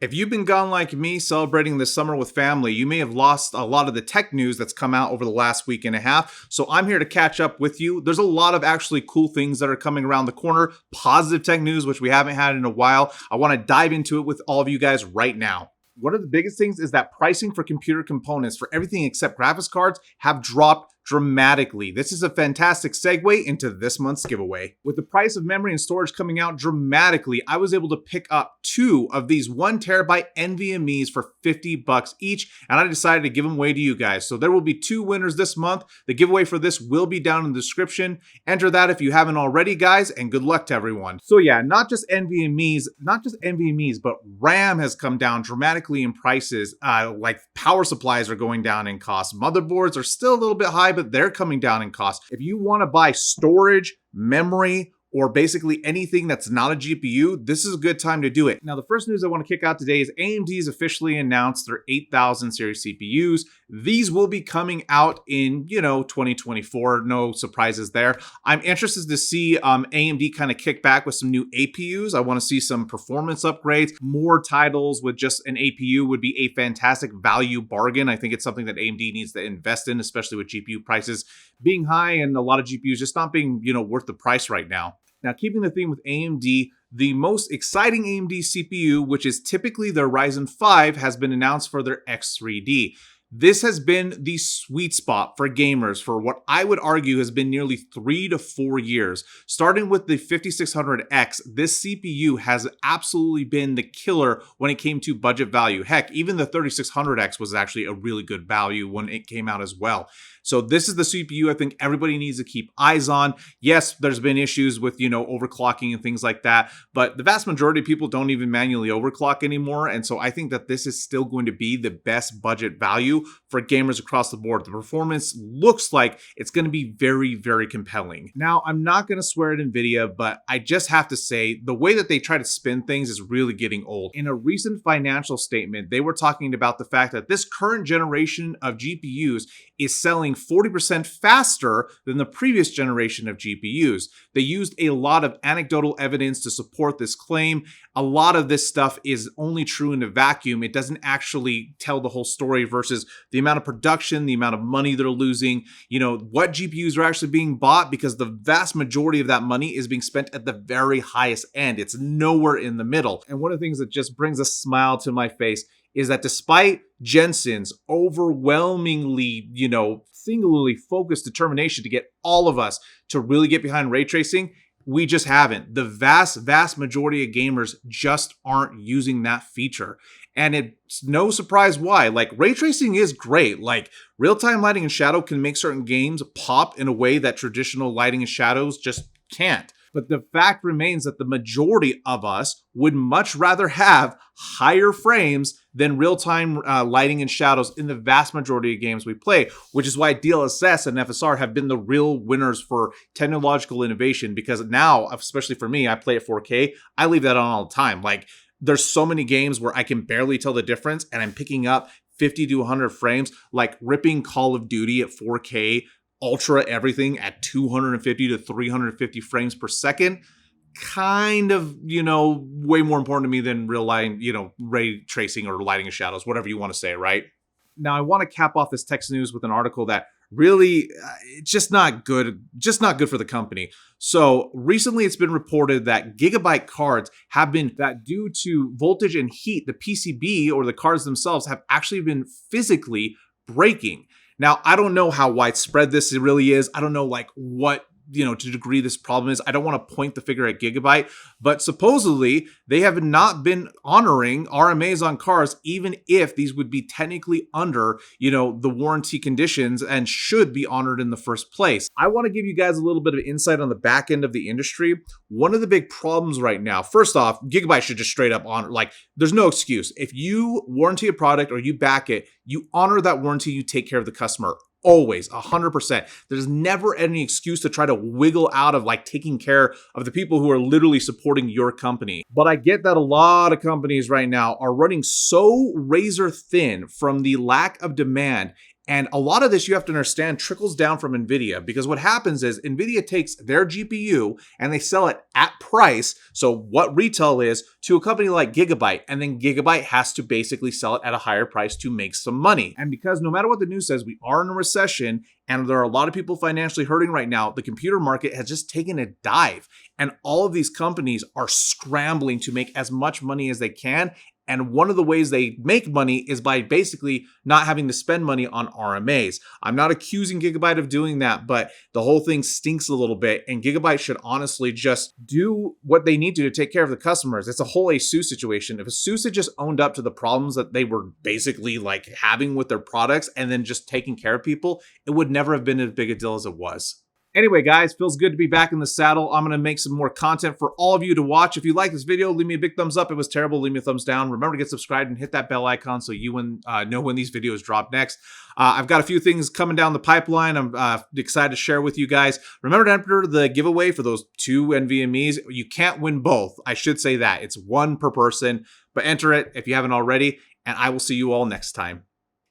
If you've been gone like me celebrating this summer with family, you may have lost a lot of the tech news that's come out over the last week and a half. So I'm here to catch up with you. There's a lot of actually cool things that are coming around the corner, positive tech news, which we haven't had in a while. I want to dive into it with all of you guys right now. One of the biggest things is that pricing for computer components for everything except graphics cards have dropped dramatically. This is a fantastic segue into this month's giveaway. With the price of memory and storage coming out dramatically, I was able to pick up 2 of these 1 terabyte NVMe's for $50 each, and I decided to give them away to you guys. So there will be 2 winners this month. The giveaway for this will be down in the description. Enter that if you haven't already, guys, and good luck to everyone. So yeah, not just NVMe's, but RAM has come down dramatically in prices. Like power supplies are going down in cost. Motherboards are still a little bit high, but they're coming down in cost. If you want to buy storage, memory, or basically anything that's not a GPU, this is a good time to do it. Now, the first news I want to kick out today is AMD's officially announced their 8000 series CPUs. These will be coming out in, 2024. No surprises there. I'm interested to see AMD kind of kick back with some new APUs. I want to see some performance upgrades. More titles with just an APU would be a fantastic value bargain. I think it's something that AMD needs to invest in, especially with GPU prices being high and a lot of GPUs just not being, worth the price right now. Now, keeping the theme with AMD, the most exciting AMD CPU, which is typically their Ryzen 5, has been announced for their X3D. This has been the sweet spot for gamers for what I would argue has been nearly 3 to 4 years. Starting with the 5600X, this CPU has absolutely been the killer when it came to budget value. Heck, even the 3600X was actually a really good value when it came out as well. So this is the CPU I think everybody needs to keep eyes on. Yes, there's been issues with, overclocking and things like that, but the vast majority of people don't even manually overclock anymore. And so I think that this is still going to be the best budget value for gamers across the board. The performance looks like it's going to be very, very compelling. Now, I'm not going to swear at NVIDIA, but I just have to say the way that they try to spin things is really getting old. In a recent financial statement, they were talking about the fact that this current generation of GPUs is selling 40% faster than the previous generation of GPUs. They used a lot of anecdotal evidence to support this claim. A lot of this stuff is only true in a vacuum. It doesn't actually tell the whole story versus the amount of production, the amount of money they're losing, what GPUs are actually being bought, because the vast majority of that money is being spent at the very highest end. It's nowhere in the middle. And one of the things that just brings a smile to my face is that despite Jensen's overwhelmingly, singularly focused determination to get all of us to really get behind ray tracing, we just haven't. The vast majority of gamers just aren't using that feature. And it's no surprise why. Like, ray tracing is great. Like, real-time lighting and shadow can make certain games pop in a way that traditional lighting and shadows just can't. But the fact remains that the majority of us would much rather have higher frames than real-time lighting and shadows in the vast majority of games we play, which is why DLSS and FSR have been the real winners for technological innovation, because now, especially for me, I play at 4K, I leave that on all the time. Like, there's so many games where I can barely tell the difference, and I'm picking up 50 to 100 frames, like ripping Call of Duty at 4K, ultra everything at 250 to 350 frames per second. Kind of, way more important to me than real lighting, ray tracing or lighting and shadows, whatever you want to say, right? Now, I want to cap off this text news with an article that really, it's just not good for the company. So recently it's been reported that Gigabyte cards that due to voltage and heat, the PCB or the cards themselves have actually been physically breaking. Now, I don't know how widespread this really is. I don't know what to degree this problem is. I don't want to point the finger at Gigabyte, but supposedly they have not been honoring RMAs on cars, even if these would be technically under, the warranty conditions and should be honored in the first place. I want to give you guys a little bit of insight on the back end of the industry. One of the big problems right now, first off, Gigabyte should just straight up honor, there's no excuse. If you warranty a product or you back it, you honor that warranty, you take care of the customer. Always, 100%. There's never any excuse to try to wiggle out of taking care of the people who are literally supporting your company. But I get that a lot of companies right now are running so razor thin from the lack of demand And a lot of this, you have to understand, trickles down from NVIDIA, because what happens is NVIDIA takes their GPU and they sell it at price, so what retail is, to a company like Gigabyte, and then Gigabyte has to basically sell it at a higher price to make some money. And because no matter what the news says, we are in a recession and there are a lot of people financially hurting right now, the computer market has just taken a dive, and all of these companies are scrambling to make as much money as they can. And one of the ways they make money is by basically not having to spend money on RMAs. I'm not accusing Gigabyte of doing that, but the whole thing stinks a little bit, and Gigabyte should honestly just do what they need to take care of the customers. It's a whole ASUS situation. If ASUS had just owned up to the problems that they were basically like having with their products and then just taking care of people, it would never have been as big a deal as it was. Anyway, guys, feels good to be back in the saddle. I'm going to make some more content for all of you to watch. If you like this video, leave me a big thumbs up. If it was terrible, leave me a thumbs down. Remember to get subscribed and hit that bell icon so you know when these videos drop next. I've got a few things coming down the pipeline I'm excited to share with you guys. Remember to enter the giveaway for those 2 NVMEs. You can't win both. I should say that. It's 1 per person, but enter it if you haven't already, and I will see you all next time.